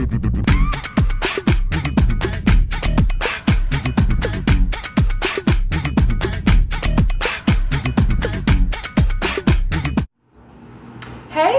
Hey,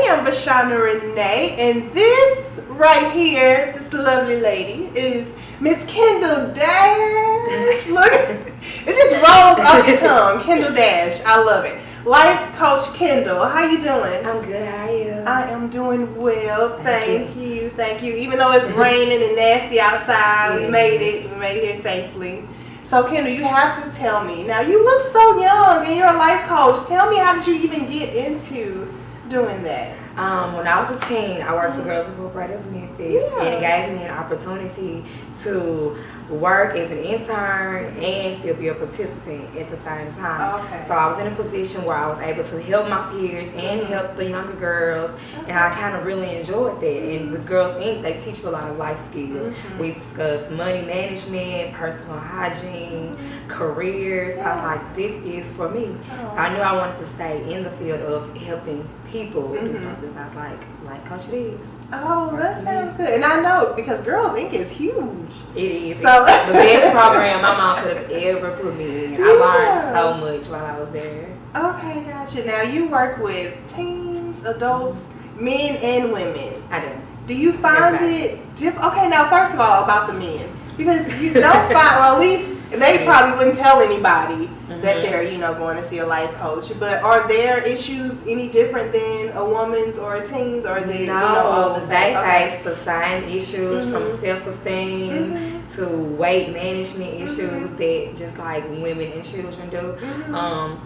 I'm VaShaunna Renee, and this right here, this lovely lady, is Miss Kendall Dash. Look, it just rolls off your tongue. Kendall Dash, I love it. Life Coach Kendall, how you doing? I'm good, how are you? I am doing well, thank you. Even though it's raining and nasty outside, we made it here safely. So Kendall, you have to tell me, now you look so young and you're a life coach. Tell me, how did you even get into doing that? When I was a teen, I worked for Girls Incorporated of Memphis, and it gave me an opportunity to work as an intern and still be a participant at the same time. Okay. So I was in a position where I was able to help my peers and help the younger girls, and I kind of really enjoyed that. And with Girls Inc., they teach you a lot of life skills. We discussed money management, personal hygiene, careers. I was like, this is for me. So I knew I wanted to stay in the field of helping people do something. So I was like, Life Coach it is. Oh, that sounds good. And I know, because Girls Inc. is huge. It is. So it's the best program my mom could have ever put me in. I learned so much while I was there. Okay, gotcha. Now you work with teens, adults, men and women. I do. Do you find it okay, now first of all, about the men. Because you don't find, well, at least they probably wouldn't tell anybody that they're, going to see a life coach. But are their issues any different than a woman's or a teen's, or is it all the same? They face the same issues from self-esteem to weight management issues that just like women and children do.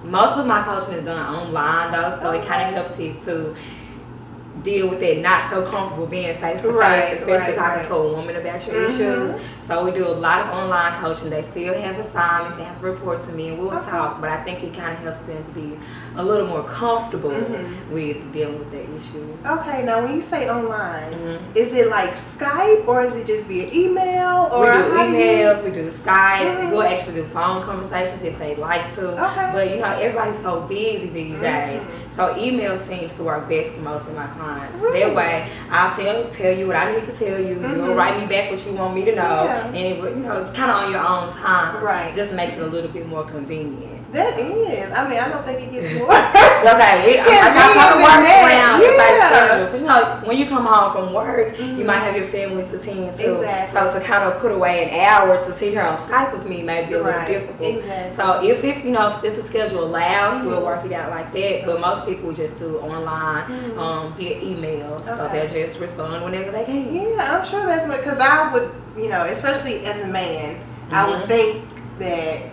Most of my coaching is done online though, so it kind of helps you to deal with that not so comfortable being face to face, especially talking to a woman about your issues. So we do a lot of online coaching. They still have assignments, they have to report to me and we'll talk, but I think it kind of helps them to be a little more comfortable with dealing with that issue. Okay, now when you say online, is it like Skype or is it just via email? Or we do emails, we do Skype, we'll actually do phone conversations if they like to. But everybody's so busy these days. So email seems to work best for most of my clients. That way, I'll tell you what I need to tell you. You'll write me back what you want me to know, and it's kind of on your own time. Right. Just makes it a little bit more convenient. That is. I mean, I don't think it gets more. That's like I try to work around everybody's schedule. Because when you come home from work, you might have your family to tend to. So to kind of put away an hour to sit here on Skype with me may be a little difficult. So if the schedule allows, we'll work it out like that. But most people just do online via email. So they'll just respond whenever they can. Yeah, I'm sure that's because I would, especially as a man, I would think that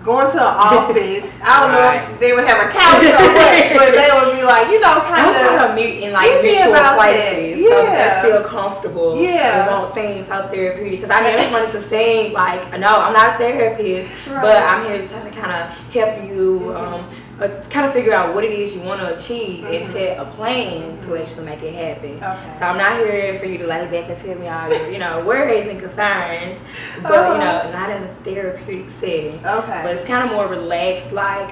going to an office, I don't know if they would have a couch or what, but they would be like, kind of. I'm trying to meet in like virtual places so that they're still comfortable. It won't seem so therapeutic. Because I never wanted to seem like, no, I'm not a therapist, but I'm here to try to kind of help you kind of figure out what it is you want to achieve and set a plan to actually make it happen. So I'm not here for you to lay back and tell me all your, worries and concerns, but not in a therapeutic setting. But it's kind of more relaxed, like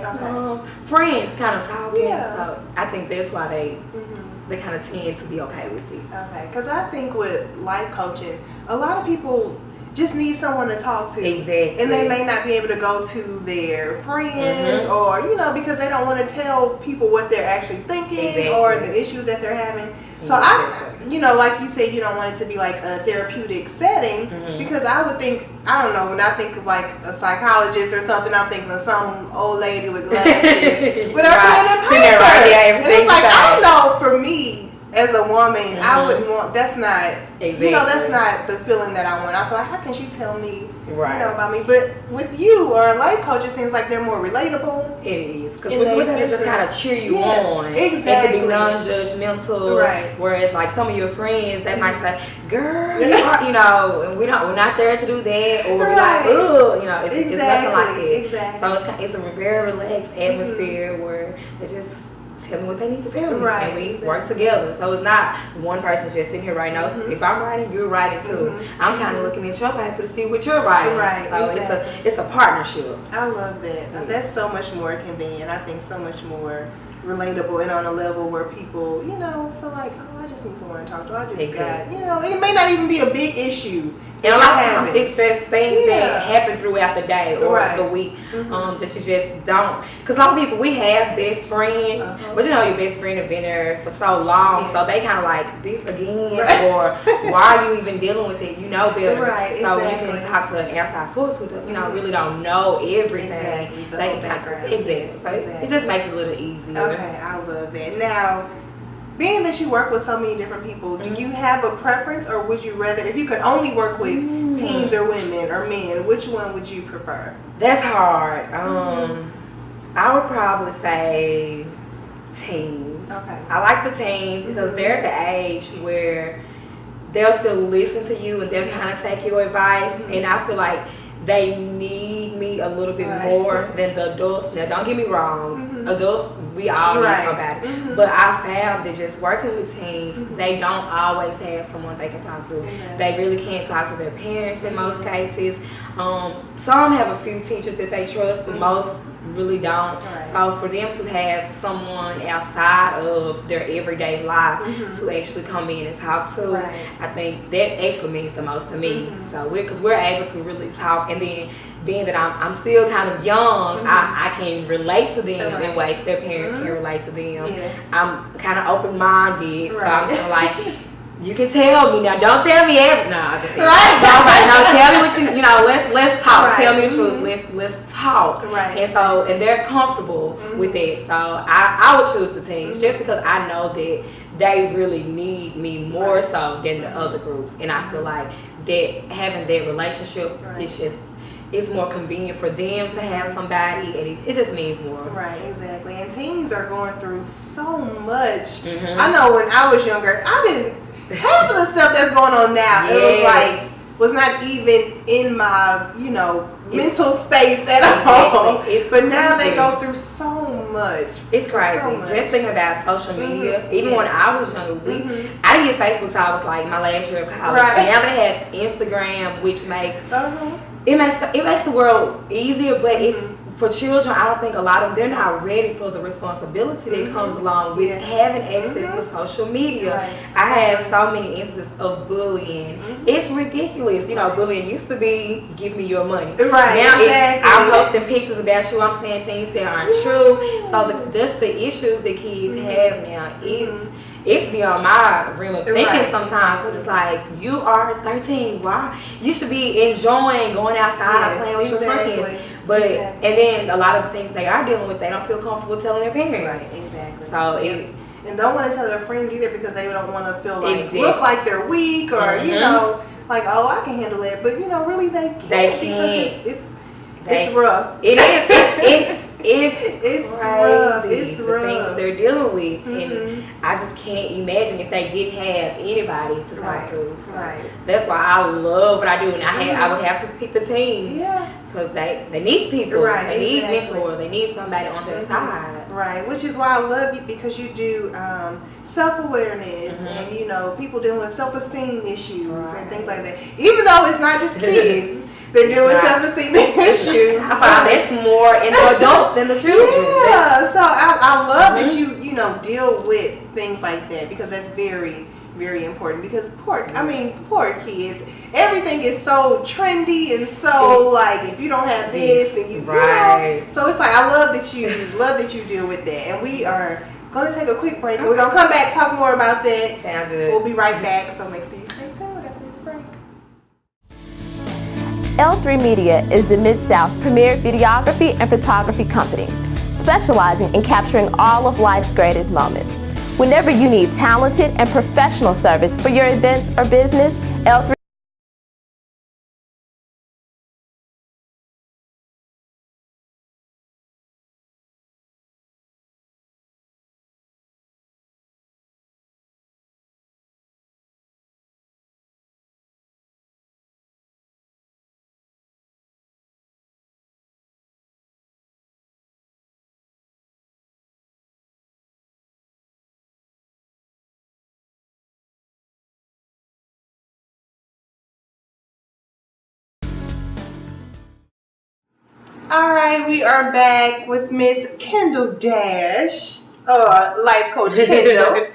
friends kind of talking. So I think that's why they kind of tend to be okay with it. Because I think with life coaching, a lot of people just need someone to talk to. And they may not be able to go to their friends or, because they don't want to tell people what they're actually thinking or the issues that they're having. So I like you said, you don't want it to be like a therapeutic setting because I would think, I don't know, when I think of like a psychologist or something, I'm thinking of some old lady with glasses with her pen and paper. And it's like, I don't know, for me, as a woman, I wouldn't want, that's not, that's not the feeling that I want. I feel like, how can she tell me, about me? But with you or a life coach, it seems like they're more relatable. It is. Because with them, they just kind of cheer you on. And to be non-judgmental. Whereas like some of your friends, they might say, girl, you are, we're not there to do that. Or we'll be like, oh, it's nothing like that. So it's a very relaxed atmosphere where they just tell me what they need to tell me, and we work together. So it's not one person just sitting here writing notes. If I'm writing, you're writing too. I'm kind of looking at your paper to see what you're writing. So it's a partnership. I love that. That's so much more convenient. I think so much more relatable and on a level where people, you know, feel like, oh, I just need someone to talk to. I just got, you know, it may not even be a big issue. And a lot of times it's just things that happen throughout the day or the week that you just don't. Because a lot of people, we have best friends, but you know your best friend have been there for so long, so they kind of like, this again, or why are you even dealing with it? You know better. So when you can talk to an outside source who, you know, really don't know everything, they can kind of, so it just makes it a little easier. Okay, I love that. Now, being that you work with so many different people, do you have a preference, or would you rather, if you could only work with teens or women or men, which one would you prefer? That's hard. I would probably say teens. Okay. I like the teens because they're the age where they'll still listen to you and they'll kind of take your advice, and I feel like they need me a little bit more than the adults. Now, don't get me wrong, adults, we all need somebody. But I found that just working with teens, they don't always have someone they can talk to. They really can't talk to their parents in most cases. Some have a few teachers that they trust, but most really don't. So for them to have someone outside of their everyday life to actually come in and talk to, I think that actually means the most to me. So because we're able to really talk, and then being that I'm still kind of young, I can relate to them in ways their parents can relate to them. I'm kind of open-minded, so I'm kind of like, you can tell me now. Don't tell me everything. No, I just said. No, tell me what you know. Let's talk. Tell me the truth. Let's talk. And they're comfortable with it. So I would choose the teens just because I know that they really need me more so than the other groups, and I feel like that having that relationship is just. It's more convenient for them to have somebody, and it just means more. Right, exactly. And teens are going through so much. I know when I was younger, I didn't. Half of the stuff that's going on now, it was not even in my, you know, mental space at all. But now they go through so much. It's crazy. So just thinking about social media. Even when I was younger, I didn't get Facebook until I was like my last year of college. Now they have Instagram, which makes it makes the world easier, but it's for children. I don't think a lot of them, they're not ready for the responsibility that comes along with having access to social media. I have so many instances of bullying. It's ridiculous. You know, bullying used to be give me your money. Now I'm posting pictures about you. I'm saying things that aren't true. So that's the issues that kids have now. It's beyond my realm of thinking sometimes. It's just like, you are 13. Why? You should be enjoying going outside, playing with your friends. But and then a lot of the things they are dealing with, they don't feel comfortable telling their parents. So and don't want to tell their friends either because they don't want to feel like look like they're weak or you know, like, oh, I can handle it. But you know, really they can't. Because it's rough. It is. It's rough. It's rough. The things that they're dealing with, and I just can't imagine if they didn't have anybody to talk to. So that's why I love what I do, and I would have to pick the teams because they need people. They need mentors. They need somebody on their side. Which is why I love you, because you do self-awareness and you know, people dealing with self-esteem issues and things like that. Even though it's not just kids. They're dealing with self-esteem issues. I find that's more in the adults than the children. So I love that you know, deal with things like that, because that's very, very important. Because poor kids, everything is so trendy and so like, if you don't have this and you know, so it's like, I love that you deal with that. And we are going to take a quick break. We're going to come back, talk more about that. Sounds good. We'll be right back. So make sure you stay tuned after this break. L3 Media is the Mid-South's premier videography and photography company, specializing in capturing all of life's greatest moments. Whenever you need talented and professional service for your events or business, L3All right, we are back with Miss Kendall Dash. Life Coach Kendall.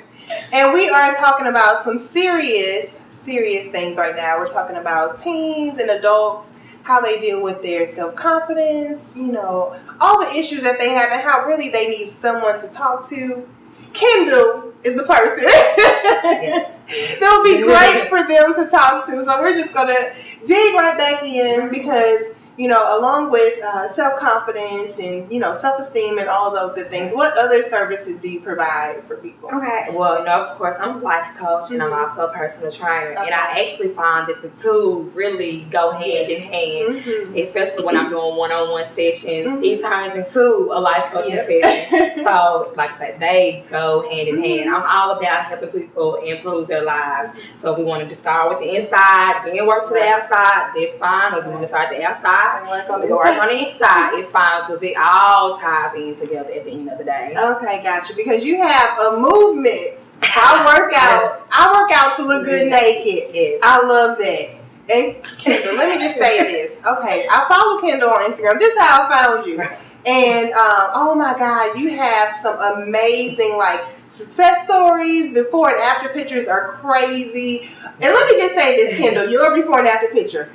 And we are talking about some serious things right now. We're talking about teens and adults, how they deal with their self-confidence, you know, all the issues that they have and how really they need someone to talk to. Kendall is the person. That would be great for them to talk to. So we're just going to dig right back in because, you know, along with self-confidence and, you know, self-esteem and all of those good things, what other services do you provide for people? Okay. Well, you know, of course, I'm a life coach and I'm also a personal trainer. And I actually find that the two really go hand in hand, especially when I'm doing one-on-one sessions. It turns into a life coaching session. So, like I said, they go hand in hand. I'm all about helping people improve their lives. So if we want to start with the inside, then work to the outside, that's fine. Or if we want to start the outside, work on the inside, it's fine because it all ties in together at the end of the day. Okay, gotcha. Because you have a movement. I work out to look good naked. Yes. I love that. And Kendall, let me just say this. Okay, I follow Kendall on Instagram. This is how I found you. And oh my God, you have some amazing like success stories. Before and after pictures are crazy. And let me just say this, Kendall, your before and after picture.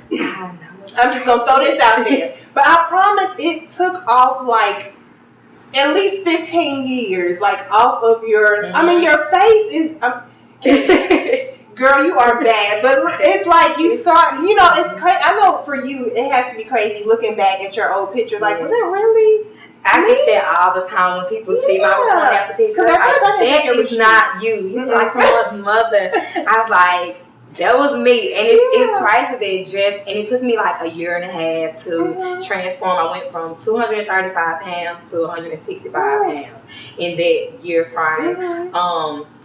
I'm just going to throw this out there. But I promise it took off like at least 15 years, like off of your, I mean, your face is, girl, you are bad. But it's like you start, you know, it's crazy. I know for you, it has to be crazy looking back at your old pictures. Like, was it really? I get that all the time when people see my before and after pictures. Like, that is not you. You like someone's mother. I was like, that was me, and it's crazy that and it took me like a year and a half to transform. I went from 235 pounds to 165 pounds in that year frame.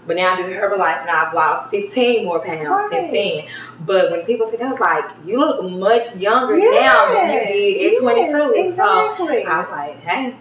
But now I do Herbalife and I've lost 15 more pounds since then. But when people say that, I was like, you look much younger now than you did at 22. Exactly. So I was like, hey,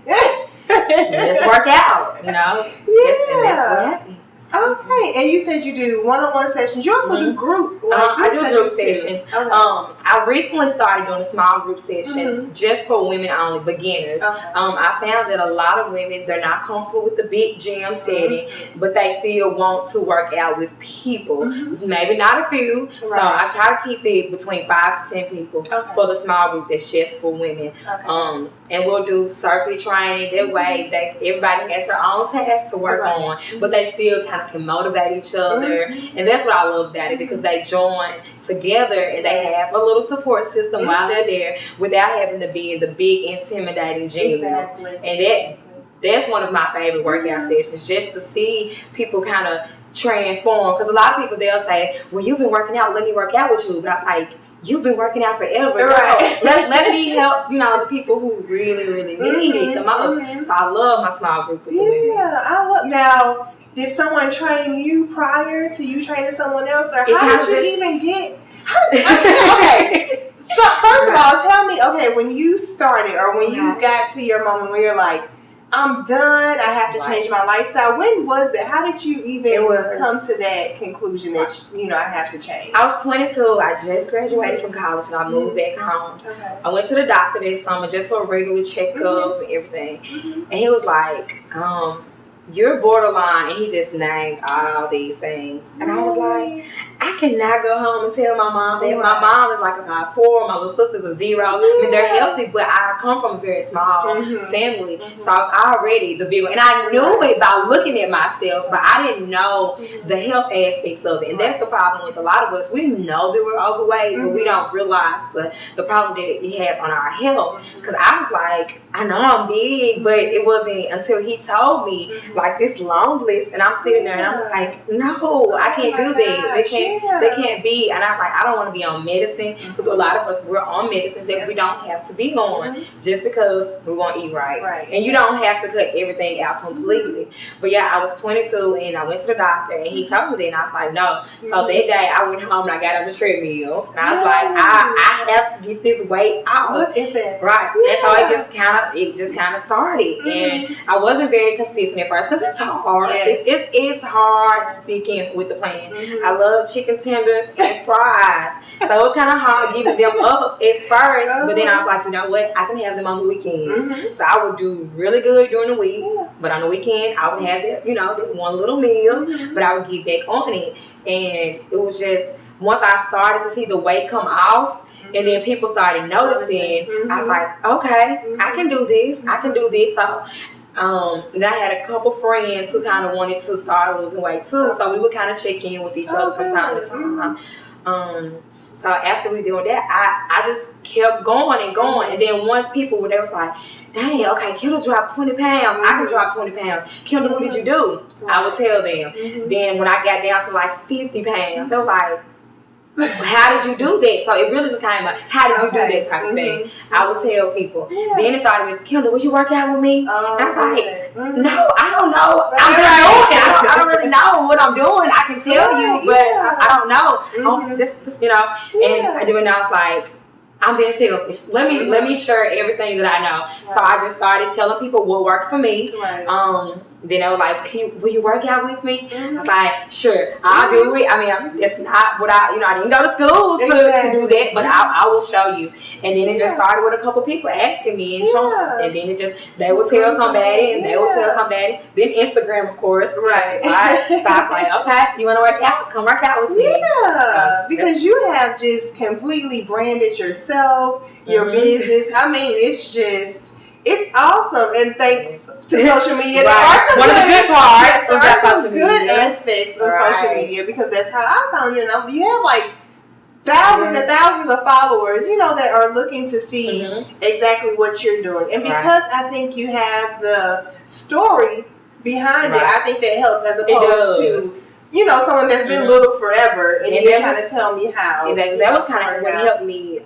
let's work out, you know? And that's what happened. Okay, and you said you do one-on-one sessions. You also do group. I do group sessions. I recently started doing small group sessions just for women only, beginners. I found that a lot of women, they're not comfortable with the big gym setting, but they still want to work out with people. Maybe not a few. So I try to keep it between 5 to 10 people for the small group that's just for women. And we'll do circuit training. That way, everybody has their own tasks to work on, but they still kind of can motivate each other. And that's what I love about it, because they join together and they have a little support system while they're there without having to be in the big intimidating gym. And that's one of my favorite workout sessions, just to see people kind of transform. Because a lot of people, they'll say, well, you've been working out, let me work out with you. But I was like, you've been working out forever. Let me help, you know, the people who really, really need it the most. So I love my small group with the women. I love. Now, did someone train you prior to you training someone else, or how did you even get? Okay, so first of all, tell me, okay, when you started or when you got to your moment where you're like, I'm done, I have to change my lifestyle. When was that? How did you even come to that conclusion that, you know, I have to change? I was 22. I just graduated from college and I moved back home. I went to the doctor this summer just for a regular checkup and everything. And he was like, you're borderline, and he just named all these things. And I was like, I cannot go home and tell my mom that. My mom is like a size 4, my little sister's a 0. I mean, they're healthy, but I come from a very small family, so I was already the big one. And I knew it by looking at myself, but I didn't know the health aspects of it. And that's the problem with a lot of us. We know that we're overweight, but we don't realize the problem that it has on our health. Because I was like, I know I'm big, but it wasn't until he told me, like, this long list, and I'm sitting there and I'm like, no, I can't do that. They can't be. And I was like, I don't want to be on medicine, because a lot of us, we're on medicines that we don't have to be on just because we want to eat right. And you don't have to cut everything out completely. But yeah, I was 22 and I went to the doctor and he told me that, and I was like, no. So that day I went home and I got on the treadmill and I was like, I have to get this weight off. Look at that. Right. That's how it just kind of started. And I wasn't very consistent at first because it's hard. It's hard sticking with the plan. I love cheat chicken tenders and fries. So it was kind of hard giving them up at first, but then I was like, you know what, I can have them on the weekends. So I would do really good during the week, but on the weekend I would have that, that one little meal, but I would get back on it. And it was just, once I started to see the weight come off, and then people started noticing, I was like, okay, I can do this. I can do this. So and I had a couple friends who kind of wanted to start losing weight too. So we would kind of check in with each other from time to time. So after we did that, I just kept going and going. And then once they was like, dang, okay, Kendall dropped 20 pounds. I can drop 20 pounds. Kendall, what did you do? I would tell them. Then when I got down to like 50 pounds, they were like, how did you do that? So it really just kind of like, how did you do that type of thing? I would tell people. Then it started with, Kendall, will you work out with me? And I was like, no, I don't know. I'm just doing it. I don't really know what I'm doing. I can tell you, but I don't know. This, and then I was like, I'm being selfish. Let me share everything that I know. So I just started telling people what worked for me. Then they were like, will you work out with me? I was like, sure, I'll do it. I mean, that's not what I didn't go to school to do that, but I will show you. And then it just started with a couple people asking me and showing. And then it just, they would tell somebody and they would tell somebody. Then Instagram, of course. Right. So I was like, okay, you want to work out? Come work out with me. Yeah, because you have just completely branded yourself, your business. I mean, it's awesome. And thanks to social media. There are some good aspects of social media, because that's how I found you. And you have like thousands and thousands of followers, that are looking to see exactly what you're doing. And because I think you have the story behind it, I think that helps, as opposed to someone that's been little forever, and you kind of tell me how. Exactly. That was kind of what helped me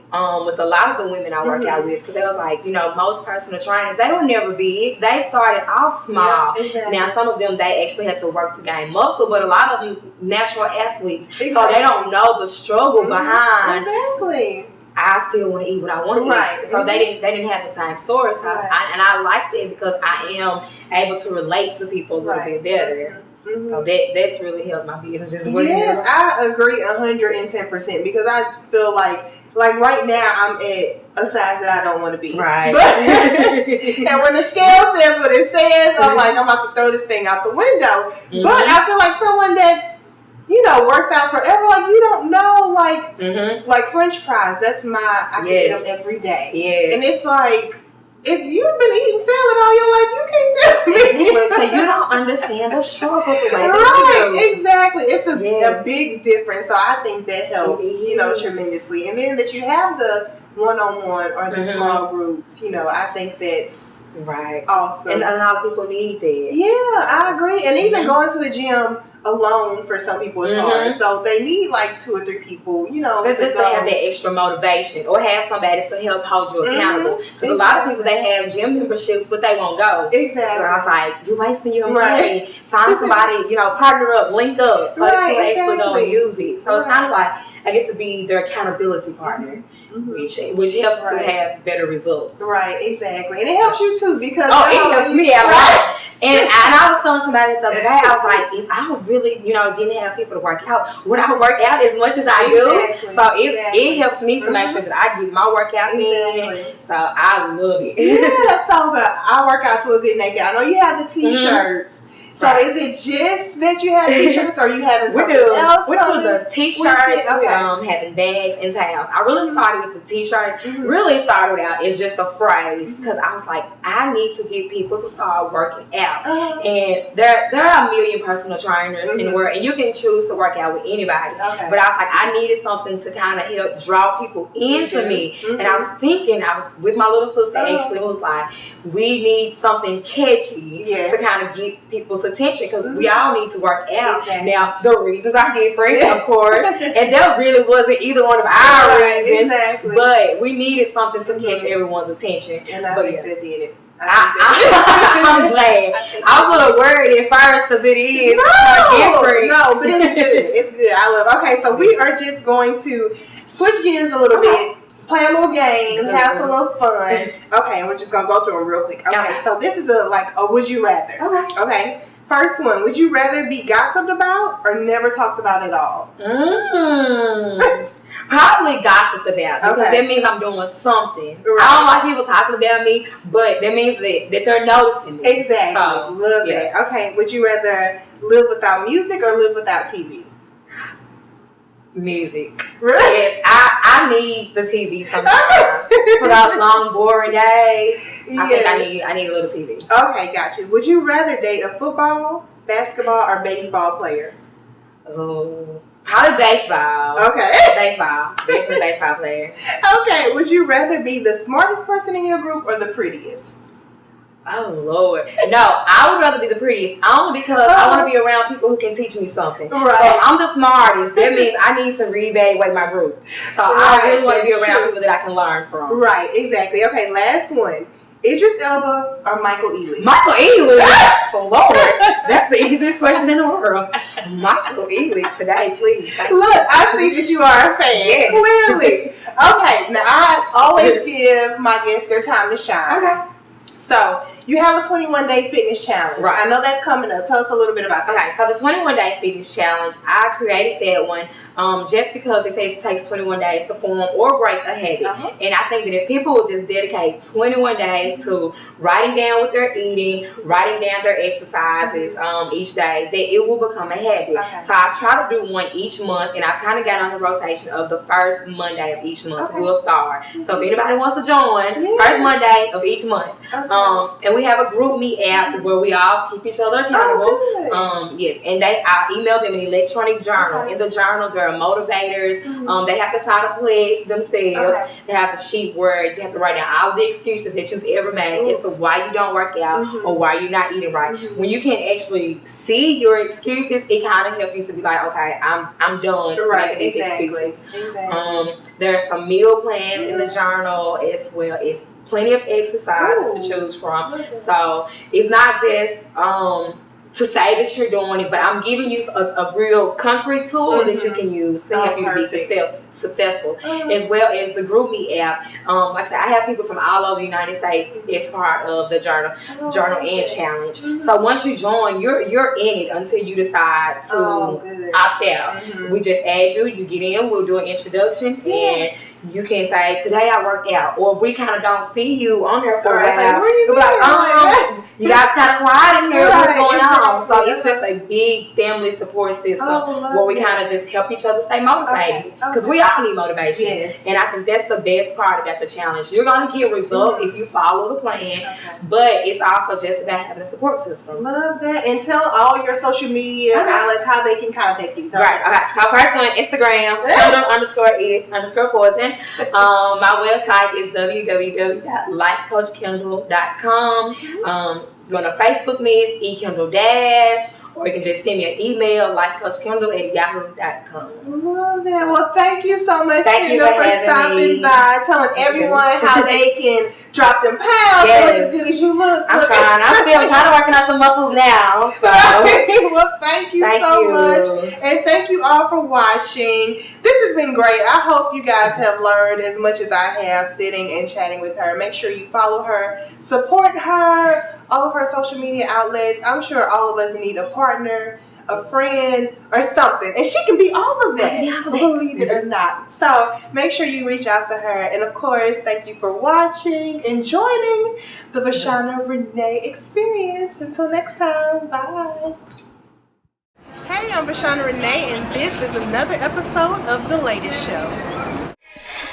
with a lot of the women I work out with, because they was like, most personal trainers, they were never big. They started off small. Yeah, exactly. Now, some of them, they actually had to work to gain muscle, but a lot of them, natural athletes. Exactly. So they don't know the struggle behind. Exactly. I still want to eat what I want to eat. So they didn't have the same story. So and I liked it because I am able to relate to people a little bit better. So that's really helped my business as well. Yes, I agree 110%, because I feel like right now I'm at a size that I don't want to be. Right. But, and when the scale says what it says, I'm like, I'm about to throw this thing out the window. But I feel like someone that's works out forever, like, you don't know, like French fries, that's I can eat them every day. Yes. And it's like, if you've been eating salad all your life, you can't tell me. So you don't understand the struggle. Exactly. It's a big difference. So I think that helps, tremendously. And then that you have the one-on-one or the small groups, I think that's awesome. And a lot of people need that. Yeah, I agree. And even going to the gym alone for some people is hard. So they need like 2 or 3 people, That's just to have that extra motivation, or have somebody to help hold you accountable. Because a lot of people, they have gym memberships, but they won't go. Exactly. So I was like, you're wasting your money. Find somebody, partner up, link up, so that you actually go and use it. So it's kind of like, I get to be their accountability partner, which helps to have better results. Right, exactly. And it helps you too, because it helps me out a lot. And I was telling somebody the other day, I was like, if I really, didn't have people to work out, would I work out as much as I do? So it helps me to make sure that I get my workouts in. So I love it. Yeah, so I work out to look good naked. I know you have the t-shirts. So is it just that you have t-shirts, or are you having something else? We do the t-shirts, having bags and towels. I really started with the t-shirts. Really started out as just a phrase, because I was like, I need to get people to start working out. And there are a million personal trainers in the world, and you can choose to work out with anybody. But I was like, I needed something to kind of help draw people into me. And I was thinking, I was with my little sister actually, it was like, we need something catchy to kind of get people's attention, because we all need to work out. Now, the reasons are different, of course, and that really wasn't either one of our reasons, but we needed something to catch everyone's attention. And I think that did it. I'm glad. I was a little worried at first, because it is different. No, but it's good. It's good. I love it. Okay, so we are just going to switch gears a little bit. Play a little game, have some little fun. Okay, and we're just going to go through them real quick. Okay, so this is a would you rather. Okay. First one, would you rather be gossiped about or never talked about at all? Probably gossiped about, because that means I'm doing something. Right. I don't like people talking about me, but that means that they're noticing me. Exactly. So, love that. Okay, would you rather live without music or live without TV? Music. Really? Yes, I need the TV sometimes for those long, boring days. I think I need a little TV. Okay, gotcha. Would you rather date a football, basketball, or baseball player? Oh, probably baseball. Okay. Baseball. Definitely baseball player. Okay. Would you rather be the smartest person in your group or the prettiest? Oh, Lord. No, I would rather be the prettiest, only because I want to be around people who can teach me something. Right. So I'm the smartest. That means I need to reevaluate my group. So I really want to be around people that I can learn from. Right, exactly. Okay, last one. Idris Elba or Michael Ealy? Michael Ealy? Oh, Lord. That's the easiest question in the world. Michael Ealy today, please. Look, I see that you are a fan. Yes. Clearly. Okay, now I always give my guests their time to shine. Okay. So, you have a 21-day fitness challenge. Right. I know that's coming up. Tell us a little bit about that. Okay, so the 21-day fitness challenge, I created that one just because it says it takes 21 days to form or break a habit. And I think that if people will just dedicate 21 days to writing down what they're eating, writing down their exercises each day, that it will become a habit. So I try to do one each month, and I kind of got on the rotation of the first Monday of each month. We'll start. So if anybody wants to join, first Monday of each month. And we have a group me app where we all keep each other accountable. Yes, and I email them an electronic journal. In the journal, there are motivators. They have to sign a pledge themselves. They have a sheet where they have to write down all the excuses that you've ever made as to why you don't work out or why you're not eating right. When you can actually see your excuses, it kind of helps you to be like, okay, I'm done making these excuses. There are some meal plans in the journal as well as plenty of exercises to choose from. So it's not just to say that you're doing it, but I'm giving you a real concrete tool that you can use to help you be successful, as well as the Group Me app. Like I said, I have people from all over the United States as part of the journal and challenge. So once you join, you're in it until you decide to opt out. We just add you get in, we'll do an introduction, and you can say, today I worked out. Or if we kind of don't see you on there for a while, we're like, you guys kind of quiet in here, what's going on? So it's just a big family support system where we kind of just help each other stay motivated. Because we all need motivation. And I think that's the best part about the challenge. You're going to get results if you follow the plan, but it's also just about having a support system. Love that. And tell all your social media outlets how they can contact you. So first on Instagram, _is_poison. My website is www.lifecoachkendall.com. If you want to Facebook me, it's Kendall Dash, or you can just send me an email, lifecoachkendall@yahoo.com. Love that. Well, thank you so much, Kendall, for stopping by, telling everyone how they can drop them pounds and look as good as you look. I'm trying. I'm trying to work out some muscles now. So. Well, thank you so much. And thank you all for watching. This has been great. I hope you guys have learned as much as I have sitting and chatting with her. Make sure you follow her, support her, all of her social media outlets. I'm sure all of us need a partner, a friend, or something. And she can be all of that, believe it or not. So make sure you reach out to her. And of course, thank you for watching and joining the VaShaunna Renee experience. Until next time, bye. Hey, I'm VaShaunna Renee, and this is another episode of The Latest Show.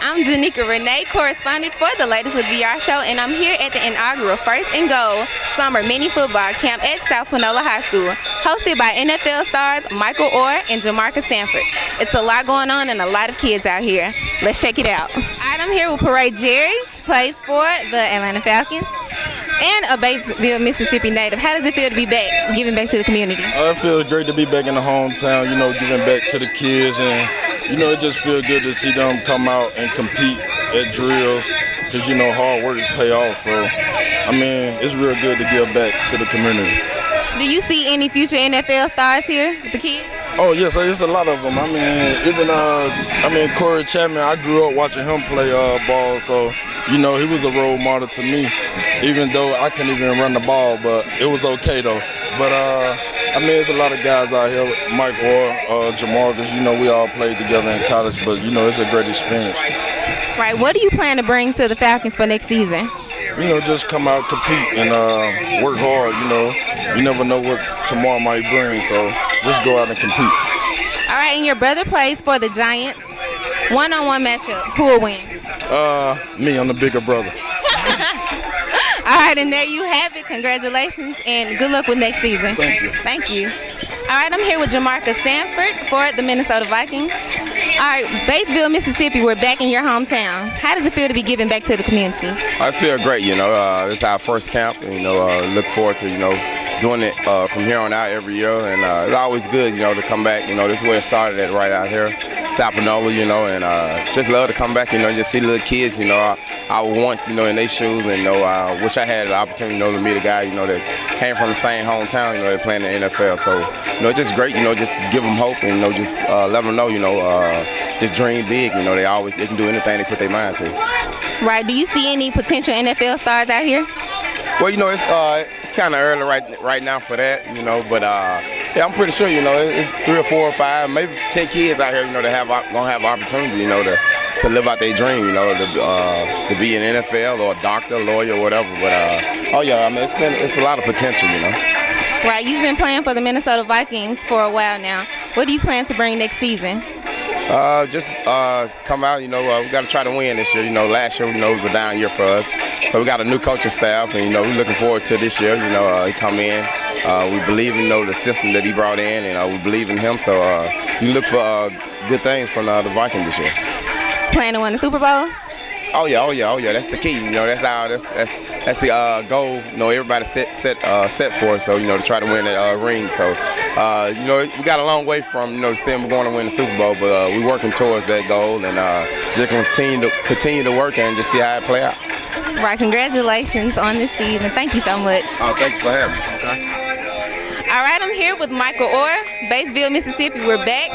I'm Janika Renee, correspondent for The Latest with VR Show, and I'm here at the inaugural First and Goal Summer Mini Football Camp at South Panola High School, hosted by NFL stars Michael Oher and Jamarca Sanford. It's a lot going on and a lot of kids out here. Let's check it out. I'm here with Peria Jerry, plays for the Atlanta Falcons, and a Batesville, Mississippi native. How does it feel to be back, giving back to the community? It feels great to be back in the hometown, giving back to the kids, and it just feels good to see them come out and compete at drills, because hard work pay off. So it's real good to give back to the community. Do you see any future NFL stars here with the kids? Oh yes, there's a lot of them. I mean, even Corey Chapman. I grew up watching him play ball, so he was a role model to me. Even though I couldn't even run the ball, but it was okay though. But there's a lot of guys out here, Mike Oher, Jamarca. We all played together in college, but it's a great experience. Right. What do you plan to bring to the Falcons for next season? Just come out, compete, and work hard. You never know what tomorrow might bring, so just go out and compete. All right, and your brother plays for the Giants. One-on-one matchup. Who will win? Me. I'm the bigger brother. All right, and there you have it. Congratulations, and good luck with next season. Thank you. Thank you. All right, I'm here with Jamarca Sanford for the Minnesota Vikings. All right, Batesville, Mississippi, we're back in your hometown. How does it feel to be giving back to the community? I feel great, this is our first camp, and, look forward to, doing it from here on out every year, and it's always good, to come back, this is where it started at right out here, South Panola, and just love to come back, just see the little kids, I was once, in their shoes, and wish I had the opportunity, to meet a guy, that came from the same hometown, that playing in the NFL, so, it's just great, just give them hope, and, just let them know, just dream big, they can do anything they put their mind to. Right, do you see any potential NFL stars out here? Well, it's kind of early right now for that, but yeah, I'm pretty sure, it's 3 or 4 or 5, maybe 10 kids out here, that gonna have opportunity, to live out their dream, to be an NFL or a doctor, lawyer, whatever. But oh yeah, it's a lot of potential, Right, you've been playing for the Minnesota Vikings for a while now. What do you plan to bring next season? Just come out, we got to try to win this year. Last year, it was a down year for us. So we got a new coaching staff, and, we're looking forward to this year. He come in. We believe in, the system that he brought in, and we believe in him. So we look for good things from the Vikings this year. Plan to win the Super Bowl? Oh yeah. That's the key. That's the goal. Everybody set for. So to try to win that ring. So we got a long way from saying we're going to win the Super Bowl, but we're working towards that goal, and just continue to work and just see how it play out. Right. Congratulations on this season. Thank you so much. Oh, thank you for having me. Okay. All right, I'm here with Michael Oher, Batesville, Mississippi. We're back.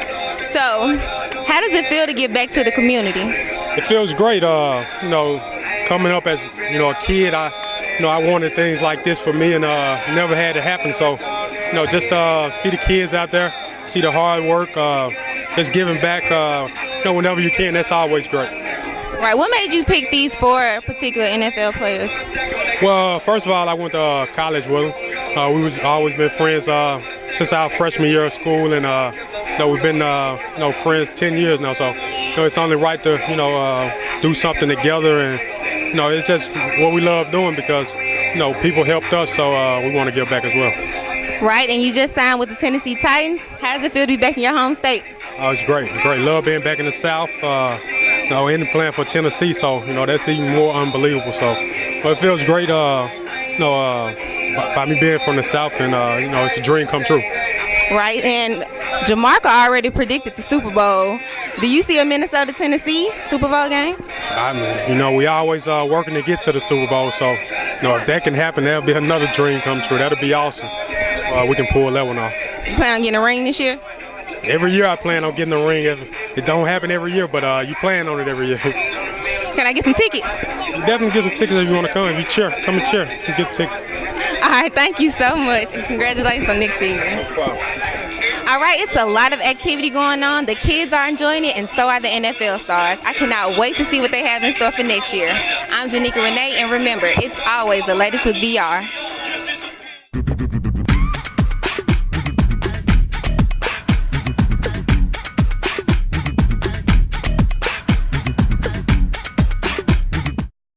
So, how does it feel to give back to the community? It feels great. Coming up as a kid, I wanted things like this for me, and never had it happen. So, just see the kids out there, see the hard work, just giving back. Whenever you can, that's always great. Right. What made you pick these 4 particular NFL players? Well, first of all, I went to college with them. We've always been friends since our freshman year of school, and we've been friends 10 years now. So it's only right to do something together, and it's just what we love doing because people helped us, so we want to give back as well. Right, and you just signed with the Tennessee Titans. How does it feel to be back in your home state? It's great. Love being back in the South. And playing for Tennessee, so that's even more unbelievable. So, it feels great. By me being from the South, and it's a dream come true. Right, and Jamarca already predicted the Super Bowl. Do you see a Minnesota-Tennessee Super Bowl game? We always working to get to the Super Bowl. So, if that can happen, that'll be another dream come true. That'll be awesome. We can pull that one off. You plan on getting a ring this year? Every year I plan on getting a ring. It don't happen every year, but you plan on it every year. Can I get some tickets? You definitely get some tickets if you want to come. If you cheer, come and cheer. You get tickets. All right, thank you so much, and congratulations on next season. No problem. All right, it's a lot of activity going on. The kids are enjoying it, and so are the NFL stars. I cannot wait to see what they have in store for next year. I'm Janika Renee, and remember, it's always the latest with VR.